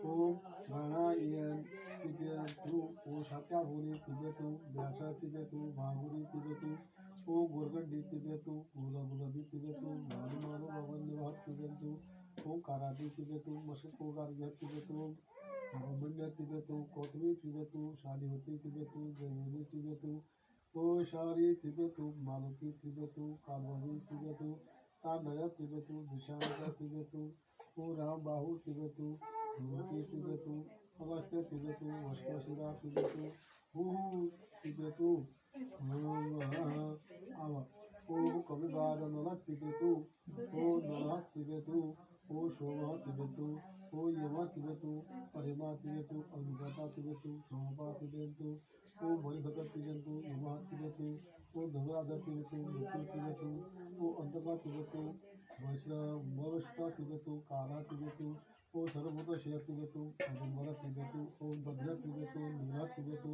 ओम गणायन तिब्यतु ओ शात्याभूनि तिब्यतु व्यास तिब्यतु भागुरी तिब्यतु ओ गोरगड्डी तिब्यतु गुलबुलबी तिब्यतु भानुमानो भवन तिब्यतु ओम कारादी तिब्यतु मशकोगार्य तिब्यतु ब्रह्मण्य तिब्यतु कौतमी तिब्यतु शालिहोती तिब्यतु जयमुनी तिब्यतु ओ शारी तिब्यतु मालती तिब्यतु कालवरी तिब्यतु तांडया तिब्यतु दिशानका तिब्यतु ओ राम बाहु तिब्यतु धूमके तिब्यतु अगस्त्य तिब्यतु वस्वशिरा तिब्यतु हूहू तिब्यतु आवा ओ कविबाद नलक तिब्यतु ओ नलक तिब्यतु ओ शोभा तिब्यतु ओ यमा तिब्यतु परिमा तिब्यतु अनुगता तिब्यतु समपा तिब्यतु ओ मणिभद्र तिब्यतु यमा तिब्यतु ओ धनुराधा तिब्यतु मृत्यु तिब्यतु ओ अंतका तिब्यतु वैष्णव तिब्यतु काला तिब्यतु ओ सर्वभूत शेय तिब्यतु अदम्बर तिब्यतु ओ भद्र तिब्यतु नीला तिब्यतु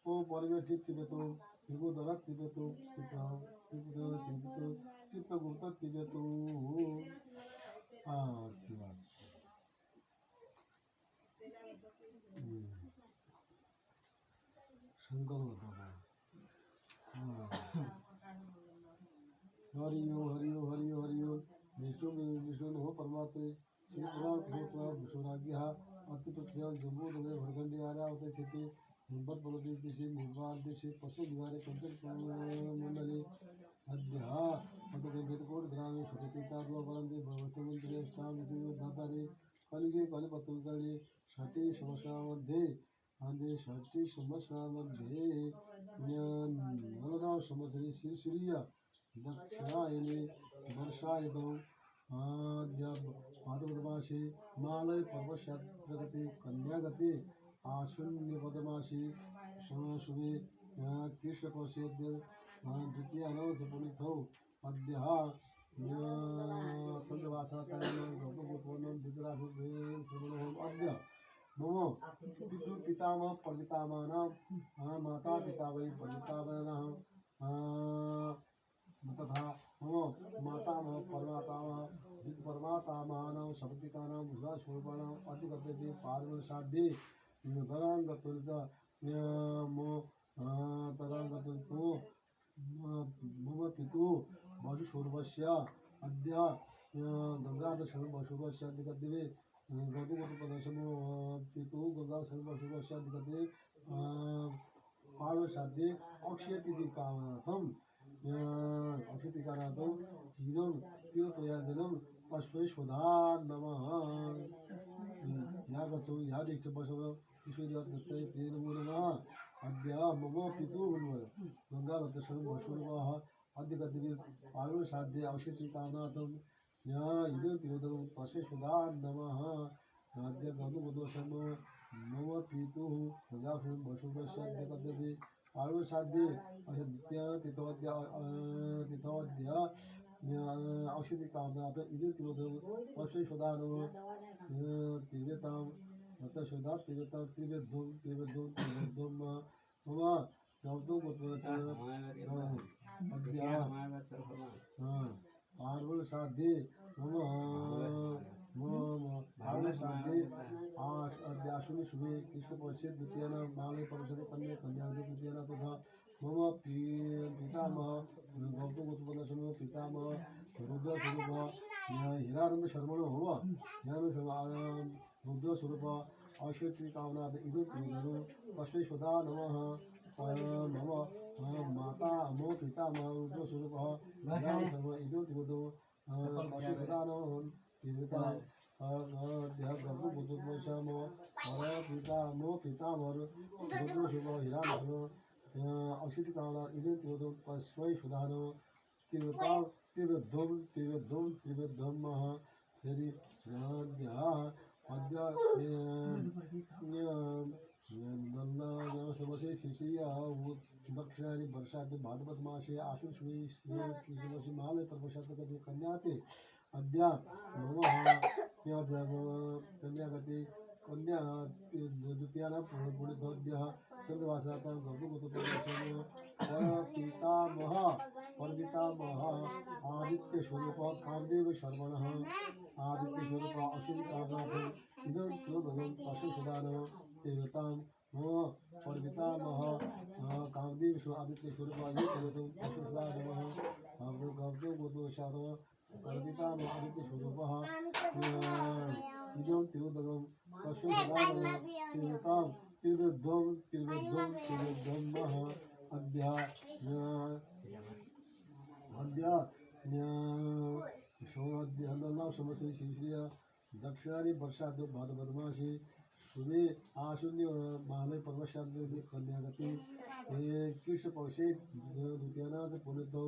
ओ परमेठी तिब्यतु त्रिगुदर तिब्यतु चित्तगुप्त तिब्यतु शंकर हरिओ हरिओ हरिओ हरिओ विष्णु हो परमात्मे श्री पुराण विष्णुराज्ञ अतिपृथ्व्या जम्बूदले भरगंडी आर्यावते चिते निम्बत बलदेव दिशे निर्वाण दिशे पशु निवारे कंचन मंडले अद्या मतगंधितकोट ग्रामे सुखपिता वरंदे भगवते मंदिरे स्थान धातारे कलिगे कलिपत्तुलकर्णे षष्ठी संवत्सरामध्ये आंधे षष्ठी संवत्सरामध्ये नलदा संवत्सरे श्रीसूर्य दक्षिणायने वर्षायतौ भाद्रपदमासे मालय पर्वशद्रगते कन्यागते आश्विन्यपदमासे शुभे कृष्णपक्षे द्वितीयानवसपुनिथौ अद्यः चन्द्रवासातायां गौतमपूर्णं विद्रासुभेन अद्य मम पितृपितामह परपितामहानां माता पिता वै परपितामहानां तथा मम मातामह परमातामह परमातामहानां सपतिकानां स्वरूपाणां अधिगते पार्वणसाध्ये तदाङ्गतुलित तदाङ्गतुलितो मम पितुः वसुशूर्वस्य अद्य गङ्गादशर्वशूर्वस्य अधिगते गौतमपदशमो पितुः गङ्गादशर्वशूर्वस्य अधिगते पार्वणसाध्ये अक्षयतिथिकामनाथम् अक्षतिकानाथं इदं तीर्थयाजनं पश्वेश्वधा नमः यागतो यादीक्षपशव ईश्वरदत्तये ते नमो नमः अद्य मम पितुः गङ्गादशर्वशूर्वः अधिगते पार्वणसाध्ये अक्षतिकानाथं इदं तीर्थं पश्वेश्वधा नमः अद्य गौतमपदशम मम पितुः गङ्गादशर्वशूर्वस्य अधिगते पार्वणसाध्ये तिथोद्य औषधिकामनाथ इदं तीर्थं पश्वेश्वधा नमः त्रिवेतां रतशोधा त्रिवेतां त्रिवेद्धं मम पार्वणसाध्ये पार्वणसाध्ये अद्याश्विनी शुभे कृष्णपक्षे द्वितीयानां मालय पर्वशते कन्यावते तृतीयानां तथा मम पितामह गौतमोत्पन्नशमो पितामह रुद्रस्वरूप हिरानन्दशर्मणो रुद्रस्वरूप अक्षयत्रिकामनाथ इदं तीर्थं पश्वेश्वधा नमः मम माता मम पितामह रुद्रस्वरूपः हिरानन्दशर्मा इदं तीर्थं पश्वेश्वधा नमः मो पितामह रुद्रस्वरूपः हिरानन्दशर्मा अक्षतिकामनाथ इदं तीर्थं पश्वेश्वधा नमः त्रिवेद्धं मह हरि अद्य समसे शिशिया दक्षिणानि वर्षात् भाद्रपद मासे आश्विन मालय पर्वशते कन्याते अद्य मम कन्यागते कन्या द्वितीयान पुणितोद्यः चंद्रवासातां गौतमगोत्रप्रदेशो परपितामह आदित्य स्वरूप कामदेव शर्मणः आदित्य स्वरूप अश्विनी कामनाथं इदं त्योदगं पशुसुदान देवतां नमो परपितामह कामदेव आदित्य स्वरूप देवतां पशुसुदा नमः गौतमगोत्रशारो परपितामह आदित्य स्वरूपः इदं त्योदगं पशुसुदा देवतां त्रिविद्धं मह अद्या समश्री श्री दक्षिणारी वर्षादो भाद्रपदमासी शुभे आशून्य मालय पर्वशांति कन्यागति कृष्ण पक्षे द्वितीयनाथ पुनितो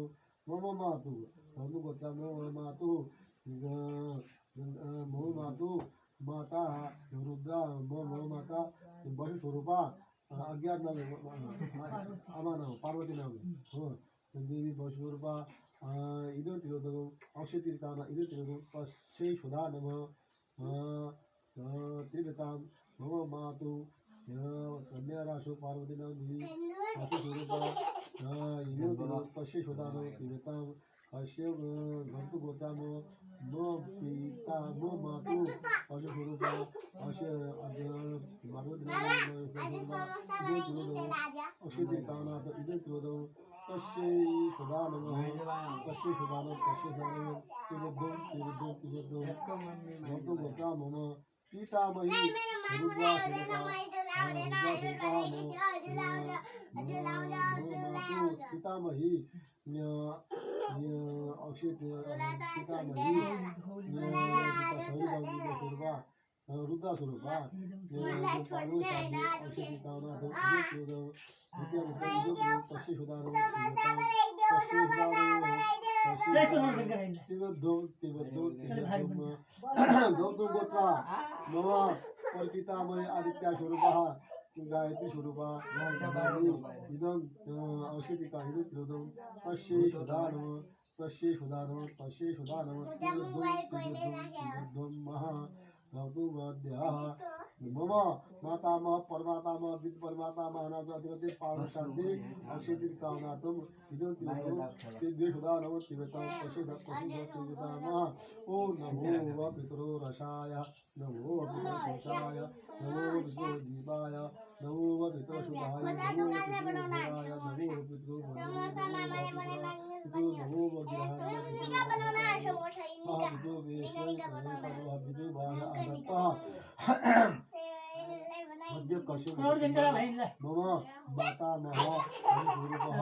मम मातु अनुगता मम मातु माता रुद्रा मम माता बसु स्वरूपा अज्ञात नाम आमा नाम पार्वती नाम हो देवी बसु स्वरूपा इदं त्रिलोदकं अक्षतीर्थाना इदं त्रिलोदकं पश्ये सुधा नमः त्रिवितां मम मातु कन्या राशो पार्वती नाम देवी बसु स्वरूपा इदं त्रिलोदकं पश्ये सुधा नमः त्रिवितां पश्ये गन्तु गोताम मो पिता मो मातु पशु स्वरूपा पश्ये पार्वती नाम अक्षतीर्थाना इदं त्रिलोदकं पश्ये सुधा नमः पश्ये सुधा नमः पश्ये त्रिविद्धं गोता मम पितामही रुद्रा स्वरूपा मातु पितामही अक्षित पितामही स्वरूपा रुद्रा स्वरूपा पश्ये सुधा गौतम गोत्रा मम परपितामही आदित्य स्वरूपः गायत्री स्वरूपा इदं अक्षितिका इदं त्रिलोदकं पश्ये सुधा नमः पश्ये सुधा नमः पश्ये सुधा नमः त्रिविद्धं महा गौतमवद्याः मम मातामह परमातामह विद्य परमातामह अनादिवते पावनशान्ति अक्षयतिकामनाथम् इदं त्रिलोदकं तेभ्यः सुधा नमः त्रिविद्धं पश्ये त्रिविधामः ओ नमो पितरो रसाय नमो पितृषाय नमो पितृजीवाय नमो पितृसुधाय नमो पितृभूराय नमो पितृभद्रे नमो वज्राय अद्य कश्यप मम मातामह स्वरूपः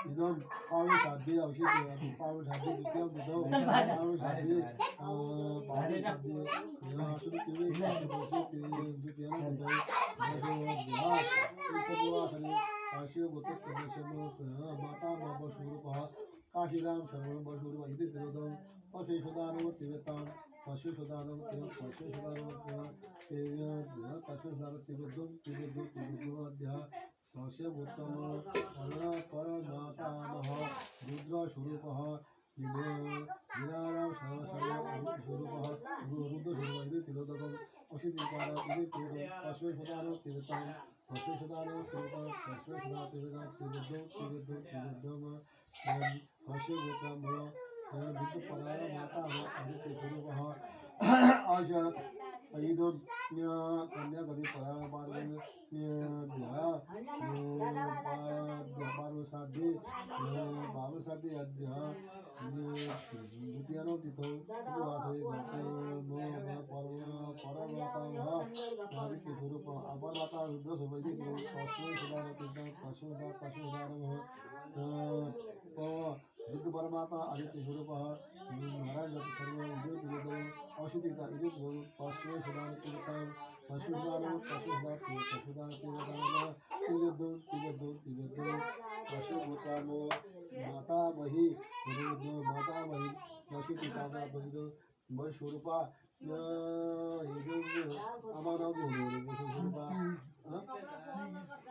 इदं पावनशान्ति अवशिष्य पावनशान्ति द्वितीयं बुधौ पावनशान्ति मातामह स्वरूपः काशीराम शर्मण स्वरूप इति त्रिलोदकं पश्ये सुधा नमः त्रिवितां पश्ये सुधा नमः पश्ये सुधा नमः त्रिविद्धं पश्ये उत्तम परमातामह रुद्र स्वरूपः वीराराम स्वरूपः रुद्र स्वरूप इति त्रिलोदकं अक्षितिकार इति त्रिलोदकं पश्ये सुधा नमः त्रिवितां पश्ये सुधा नमः त्रिवितां पश्ये सुधा त्रिविद्धं पश्ये गोत्रं विद्युत पदार मातामह आदित्य स्वरूपः आशा इदं कन्यागति पदार पार्वसाध्य अद्य द्वितीयानां तिथौ परमातामह आदित्य स्वरूप अपरमाता रुद्र स्वरूप पश्ये सुधा बुद्ध परमात्मा आदित्य स्वरूपः नारायण सर्व औषधिका इति पश्ये सुधान तीर्थं पशुदान पशु भूतानो मातामही मातामही नक्षिति कामना बंधु मय स्वरूपा अमानव स्वरूपा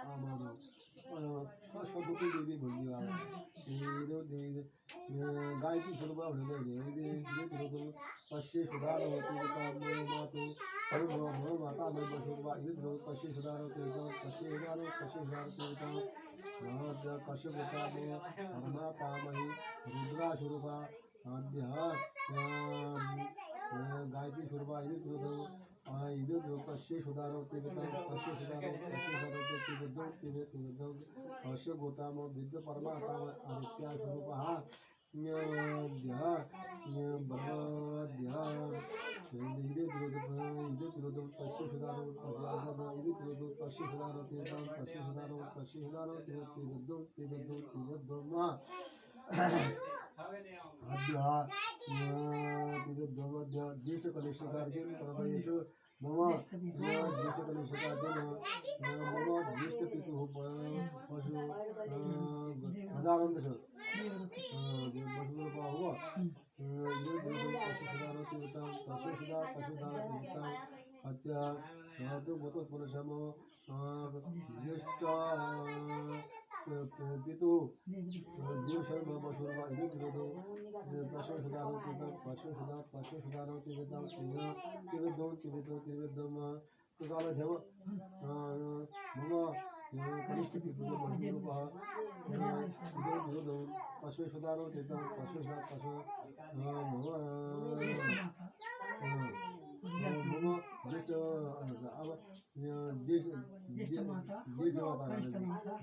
अमानव सरस्वती देवी बंधु गायत्री स्वरूप पश्ये सुधारो मातो माता पश्ये सुधारो परमातामहि रुद्रा स्वरूपा गायत्री स्वरूपा पश्ये सुधारो पश्ये गोताम विद्य परमात्मा आदित्य स्वरूपः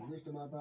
ज्येष्ठ माता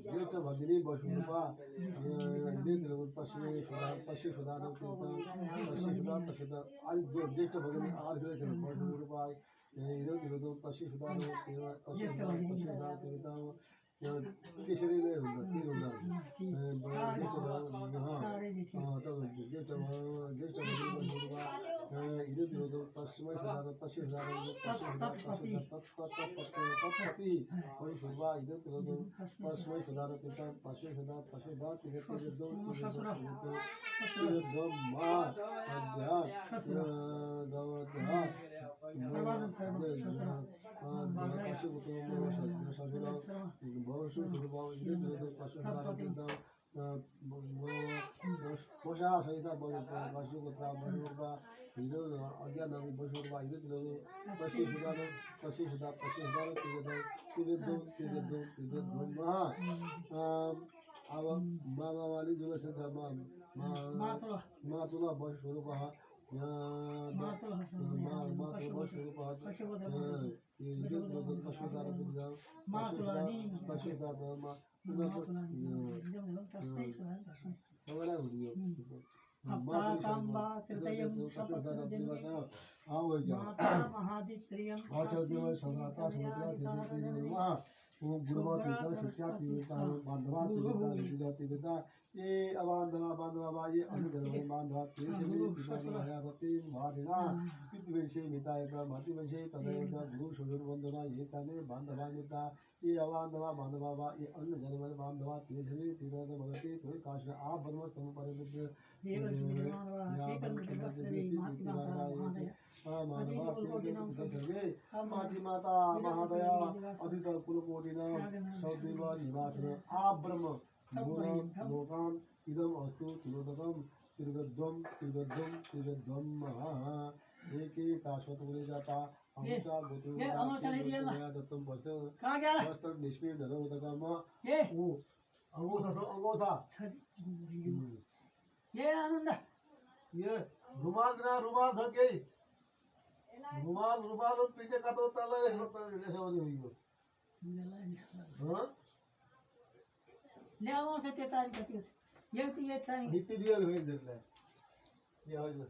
ज्येष्ठ भगिनी बसुरूपा पश्य सुधारो ज्येष्ठ भगिनी बसुरूपा पश्य सुधारो केशरी मामा वाली जो मातुला बसुरूपा ये अबांधवा बांधवा ये अनुजन बांधवा पितृवंशे मितायता मातृवंशे तदैवता गुरु सुदूर वंदना ये तने बांधवा मिता ये अबांधवा बांधवा ये अनुजन बांधवा तेजवी तिरद भगति कोई काश आप बर्म सम परिमित माती माता महादया अतित कुलकोटिना सौदेवा निवासन आप ब्रह्म लोकान इदम अस्तु तिलोदकम तिर्गद्वम महा एके शाश्वत बोले जाता अमुचा गोत्र दत्तम वस्त्र निष्पीड नरोदकम अंगोसा ये आनंद ये रुमाल ना रुमाल धर के रुमाल रुमाल और पीछे का तो तला ऐसे वाली हुई हो हाँ ले आओ से ते तारीख करती ये ट्राइंग नीति दिया हुई देख ले ये हो गया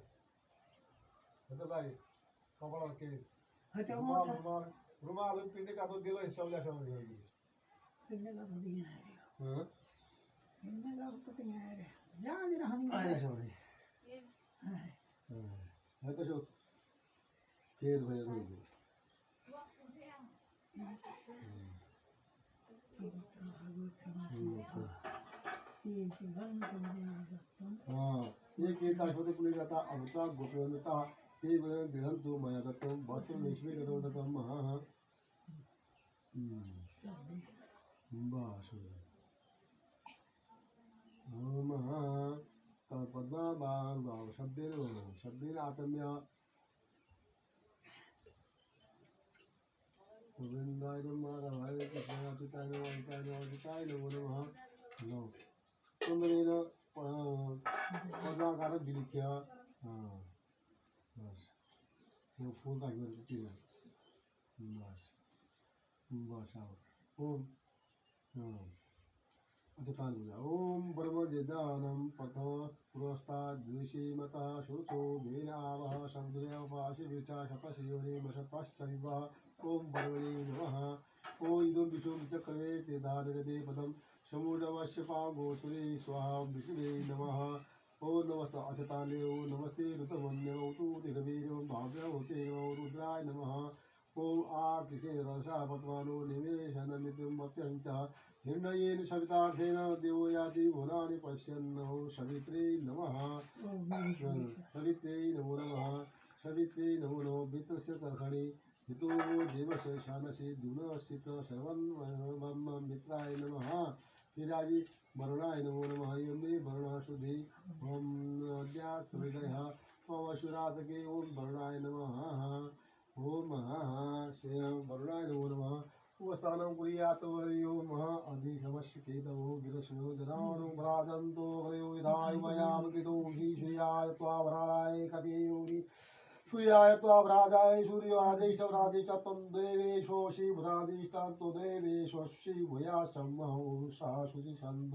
तो भाई कपड़ा के हटे रुमाल वो रुमाल रुमाल और पीछे का तो दिलो ऐसे वाली होगी पिंडे का तो दिया है हाँ पिंडे का तो दिया है जान दे रहा हूं ऐसे वाली हाँ है तो जो केर भर गई हाँ ये केता छोटे पुलिस जाता अवता गोपनीयता के ग्रहण तो माया दत्तम वस्त्र विश्व करो दत्तम हाँ हाँ बस ओम हाँ पद्मा बाल बाल शब्देन आत्म्य गोविंदाय नमः रामाय कृष्णाय अच्युताय नमो नमः नो तुमरेन पद्माकार विलिख्य हाँ बस ये फूल का गिर पीना बस बस आओ ओम हाँ अच्छा कान बोला ओम ब्रह्मजिदानम प्रथम पुरस्ता द्विषी मता शोचो वेनावह समुद्रयपाशि विचा शपशियोनि मशपश्चैवः ओम ब्रह्मणे नमः ओ इदं विशुं चक्रवे तेधारगते पदं समुद्रवस्य पागोसुरे स्वाहा विष्णवे नमः ओ नमस्ते अचताने ओ नमस्ते ऋतवन्यो तु दिगवीरो भाव्यवते नमो रुद्राय नमः ओम आकृते रसा पद्मानो निवेशनमित्यंच निर्णयेन सवितार्थेन देवो याति भुवनानि पश्यन्नो सवित्रे नमः सवित्रे नमो नमः सवित्रे नमो नमो वित्रस्य कर्षणि हितो देवस्य शानसि दुनश्चित सर्वं मित्राय नमः हिराजि वरुणाय नमो नमः यमे वरुणाशुद्धि ओम अद्यात्मविदयः पवशुरातके ओम वरुणाय नमः ओम श्रेयं वरुणाय नमो नमः उपस्थानं कुर्यात् वरयो महा अधिशमस्य केतवो गिरस्यो जनानो भ्राजन्तो वरयो विधाय मयामकृतो हीशयाय त्वावराय कथेयोनि सूर्याय त्वावराजाय सूर्यादेशवरादेशतं देवेशोषि भ्रादिष्टान्तो देवेशोषि भूया सम्महो शुचिछन्द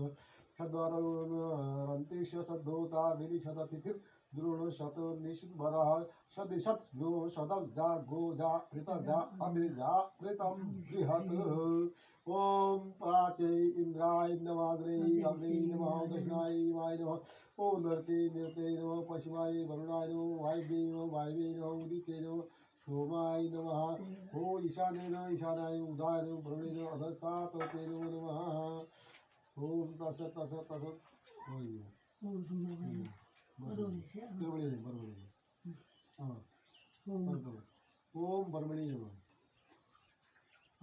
सद्वरन्तिश सद्धोता विलिशदतिथिर् द्रोण शत निषद्वरः सदिशत् यो शतं जा गो जा ऋतजा अमिर्जा ऋतं बृहत् ओम प्राचे इंद्राय नमाग्रे अग्रे नमः दक्षिणाय वाय नमः ओ नरते नृते नमः पश्चिमाय वरुणाय नमः वायव्ये नमः वायव्ये नमः उदिते नमः सोमाय नमः ओ ईशानेन ईशानाय उदाय नमः वरुणेन अधस्तात् ते नमो नमः ओम तत्सत् तत्सत् तत्सत् ओम ब्रह्मणे नमः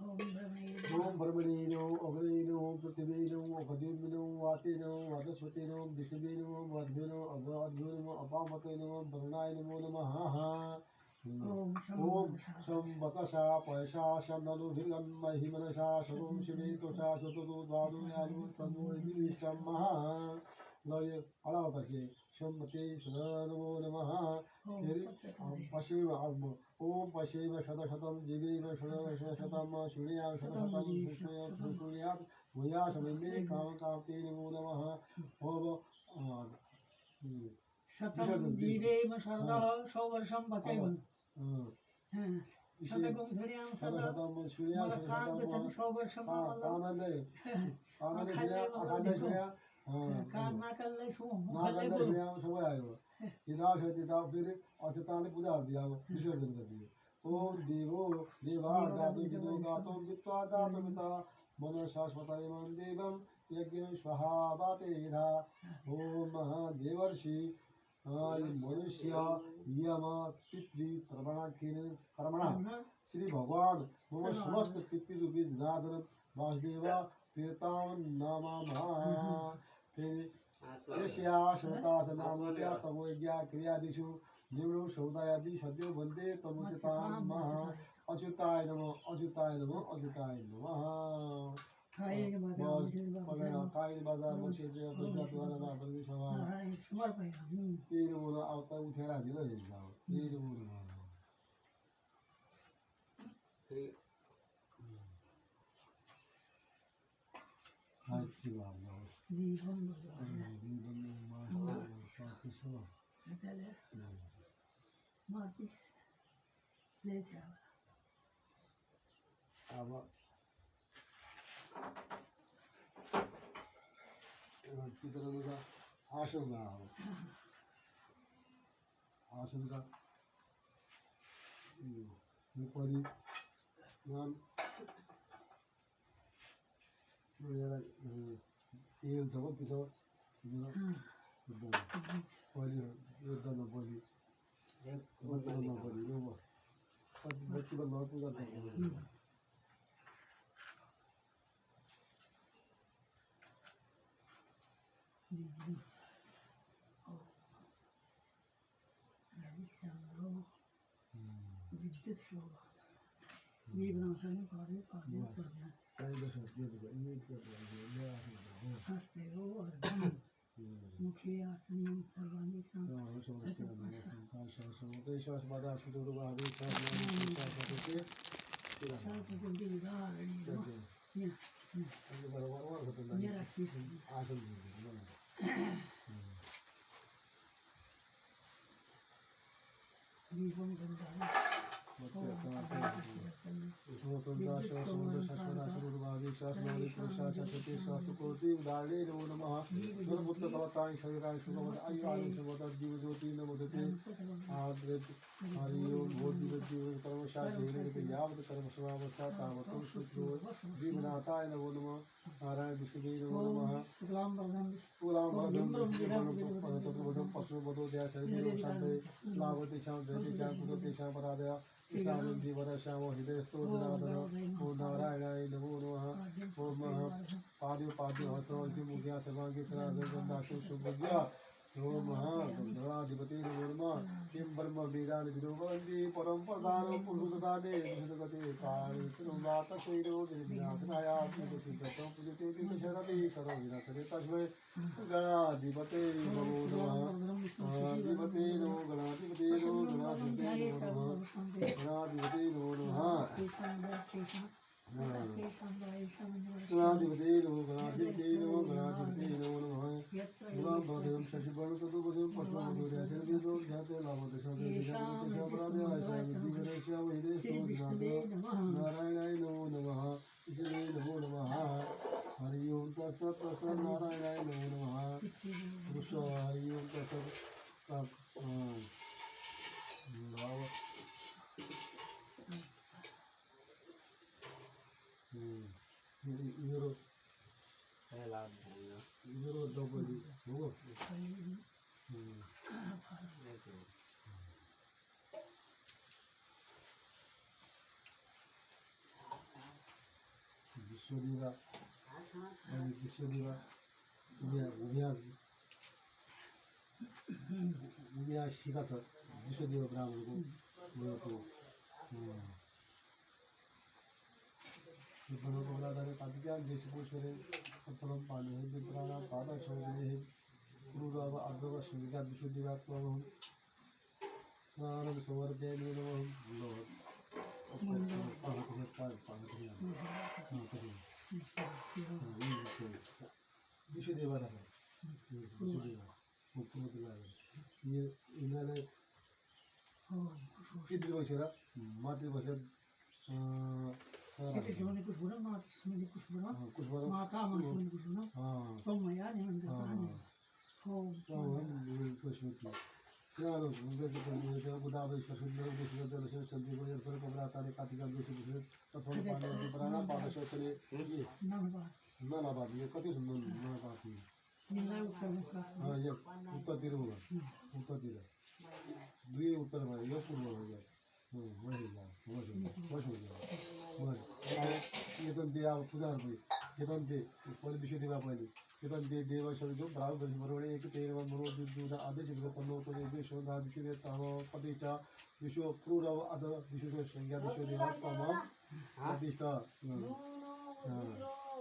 ओम ब्रह्मणेनो अग्नेनो पृथिवीनो अग्निनो वातेनो वाचस्पतिनो विष्णुवेनो वर्धनो अग्निनो अपामतेनो वरुणाय नमो नमः ओम शं वतसा पयसा शन्दनु भिगं महिमनसा शवं शिवे तोषा शततो द्वादो यानु तन्नो विलिष्टं महा लय अलावके शंभते नमो नमः पश्येव ओम पश्येव शतशतं जीवेव शतशतं सूर्यां शतशतं सूर्यात् भूया शमिमे कामकान्ते नमो नमः ओम शतं जीवेम शरदः सौवर्षं पचैव शतकं सूर्यां शतशतं सूर्यां सौवर्षं कामन्दे कामनाकल्ले अचताने पूजा दिया विसर्जन कर दिए ओम देवो देवा गातो विदो गातो वित्वा गातमिता मनशाश्वताय देवं यज्ञ स्वाहा वातेधा ओम देवर्षि मनुष्य यम पितृ कर्मणा श्री भगवान मम समस्त पितृरूपी जनार्दन वासुदेव प्रियतां नमः श्रोतासनामत्या तमोज्ञा क्रियादिषु निवृ श्रोतायादि सद्यो वन्दे तमुचितां महा अच्युताय नमः अच्युताय नमः अच्युताय नमः कायेन वाचा मनसेन्द्रियर्वा कायेन वाचा मनसेन्द्रियर्वा प्रजात्वाना परमेश्वरा नारायण समर्पयामि तेरे बोला आवता उठे राजी लगे जाओ तेरे बोला अच्छी बात है दीपम मार्टिस ले जाओ अब किधर लगा आशुर का ये परी नाम मेरा ये जगह पिता ये परी ये दाना परी ये दाना परी ये वो अब बच्चे का नाम पूरा करते हैं विद्युत शोभा ये बनाने कार्य कार्य कर दिया हंसते हो और मुखिया आसनी सर्वांगी दीपम गंगा श्याम हृदय नारायणाय नमो नमः ओम पाद्यो पाद्यो हस्तों मुख्या सर्वांगी सनातन शुभज्ञा ओम गणाधिपति नमो नमः किं ब्रह्म वेदान विदुवन्ति परम प्रधान पुरुषदाने विदुगते काले सुनात शैरो विनाशनाय सिद्धतं पूजते शरति सर्वविनाशने तस्मै गणाधिपते नमो नमः गणाधिपते नमो गणाधिपते नमो गणाधिपते नमो गणाधिपते नमो नमः गणाधिपते नमो गणाधिपते नमो गणाधिपते नमो नमः गुणाभवं शशिवर्णं चतुर्भुजं पद्मभूषणं ध्याते लाभोदशं नारायणाय नमो नमः ईश्वराय नमो नमः हरि ओम तत्सत् नारायणाय नमो नमः पुरुषो हरि ओम तत्सत् इधर डबल हो विश्वदेवा विश्वदेवा उद्या शिकाचं विश्वदेव ब्राह्मण को बोलतो बनोबलादारे पादिका देशपुष्परे फलम पाने हे विप्राणा पादा शोधने हे गुरुराव अग्रव श्रीका विश्वदेवात्महं स्नानं समर्पयामि नमः विश्वदेवा विश्वदेवा ये इन्होंने कितने बच्चे मातृभाषा किसी ने कुछ बोला माता ने कुछ बोला माता मनसुन ने कुछ बोला तो मैं यार नहीं अंदर हो कुछ यार उनके जो जो गुदावे सुंदर दूसरे दर्शन चलती को फिर कबरा तारे कातिका दूसरे तो थोड़ा पानी की पराना पादश चले ये ना बात ये कति सुंदर ना बात है नीला उत्तर मुख हां ये उत्तर तीर होगा उत्तर तीर दुई उत्तर में ये पूर्व हो गया वही जा वही ये तो दिया पूजा हुई ये तो दे कोई विषय दिवा पहले ये तो दे देव शब्द जो ब्राह्मण बन मरोड़े एक तेरह मरो दूध आदेश जो तनो तो ये विश्व दा विषय ताव पतिचा विश्व पूर्व अद विश्व संज्ञा विश्व देवा तमाम पतिचा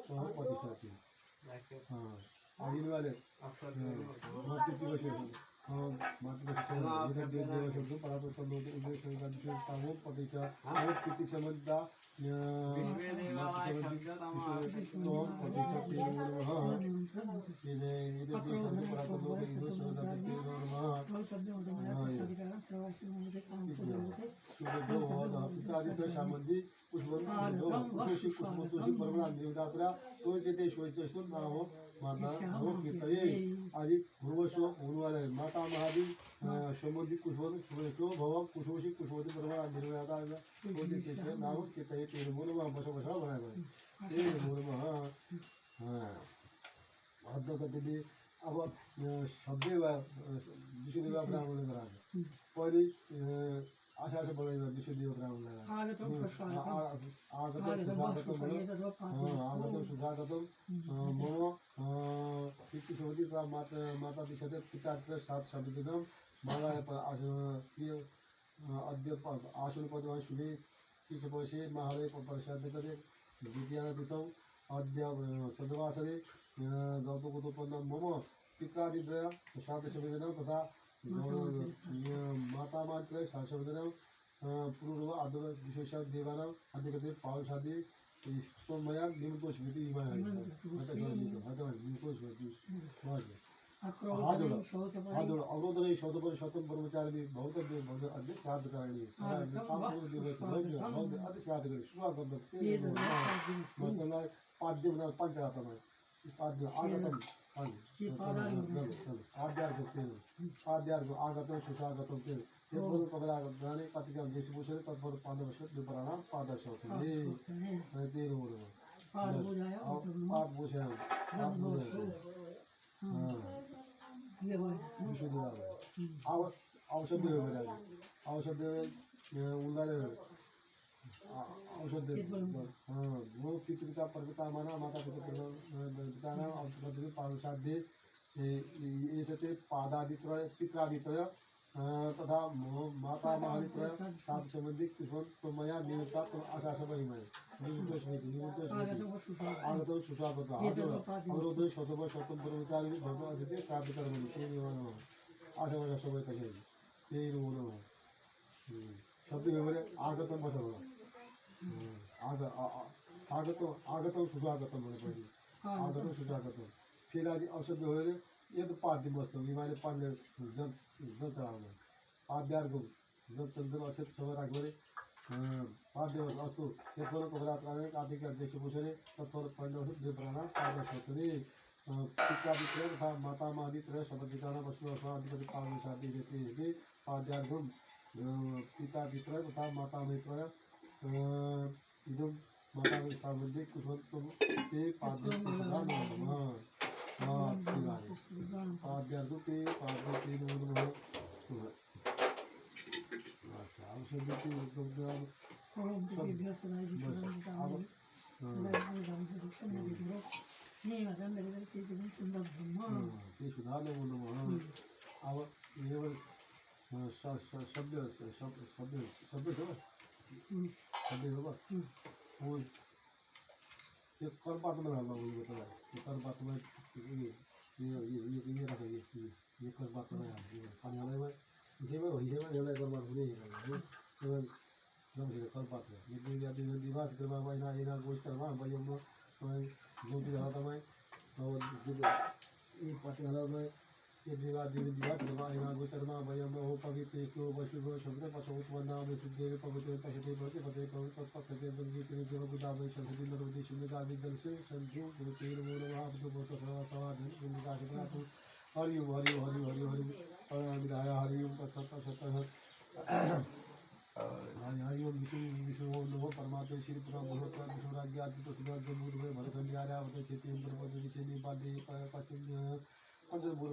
प्रतिशत हाँ आगे वाले मातृत्व मातृत्व पराप्रसन्न प्रतिशत आदि भुवस्व भुवनालय माता महादी समुद्री कुशवती सुरेशो भव कुशोषी कुशवती परमार निर्व्याता नाम कितने तेल मूल बसा बसा बनाए तेल मूल अद्य कति अब शब्द विशुद्ध ब्राह्मण करा पहले आशा से बड़े विशुद्ध ब्राह्मण आगतम सुधागतम मम पितृशोधि माता पिता पिता सात शब्दम माला अद्य आसन पदवान शुभे पीछे महालय प्रसाद करे द्वितीयातीतम अद्य सदवासरे गौतमोत्पन्न मम पित्रादिद्रय सात शब्दम तथा माता मात्र शास्त्रवदनम पूर्व आदर विशेष देवानाम अधिकते पावसादि सोमया निमको स्मृति इमाय निमको स्मृति आदर अवरोधन शौतपर शतम ब्रह्मचारी बहुत अद्य श्राद्ध कारणी अद्य श्राद्ध करे स्वागत मतलब पाद्य पंचरातम पाद्य आगतम आद्यार्घ आगतम सुशागतम तेल यद्भुत पगलागतानि पतिकं देशभूषणे तत्पर पादवश विपराणाम पादशौथे तेल बोलो पाद भूषण औषध औषध उल्लाले औषध वो पितृका पर्वता माना माता पिता नाम औषध पावसाध्य ये पादादित्रय पित्रादित्रय तथा माता महादित्रय सात संबंधी मया निमित्ता आशा सभय आगत सुशागत अवरोध शतभ शतम ब्रह्मचारी भगवती श्राद्ध कर्मणि आशा सभय कहे शब्द व्यवहार आगतम बसव आगतम सुशागतम पहले आगतम सुशागतम फिर आदि औषध व्यवहार ये तो पाद्य मस्त विमाने पाद्य जल चढ़ाना पाद्यार्घ जल चंद्र अक्षत सवर आगवरे पाद्य अस्तु यत्फल पगलात्कारे कार्तिक अध्यक्ष भूषणे तत्फल पंडव देवप्राणा पादशोत्तरे पित्रादित्रय तथा माता महादित्रय शब्दिकाना वस्तु अस्वादिपति पादशादी देते पाद्यार्घम पितादित्रय तथा माता महित्रय इदम माता विस्तारमध्ये कुशवत्तम ते पाद्य पाद्यार्घ ते पाद्य ते नमः औषध ये कर्पात में डालना वो बताया ये कर्पात में ये रखा ये कर्पात में पानी वाले में इसे में जला कर्पात में नहीं है केवल जम से कर्पात में ये आदि दिवास कर्मा वाइना इना गोष्ठ कर्मा भाई हम जो भी रहा था मैं और ये पार्टी वाला में ये दिवास कर्मा इना गोष्ठ कर्मा भाई हम वो पवित्र को वैष्णव शब्द पशुत वंदना में देव पवित्र पशुते पवित्र पवित्र पवित्र बंदी के देव गुदा में संधि नरवदी शुद्धता विदल से संजू गुरु तेल मोर महाभ तो बहुत सवा सवा दिन गुरुदा के प्रातु हरि हरि हरि हरि हरि विदाय हरि ओम तत्सत सत हरि ओम विष्णु ओम नमो परमात्मा श्री पुरा भगवत विष्णु राज्य आदि तो सुधा जम्बूर में भरखंडी आर्यावत चेती इंद्र पद विचेनी पादे पश्चिम पंचभूर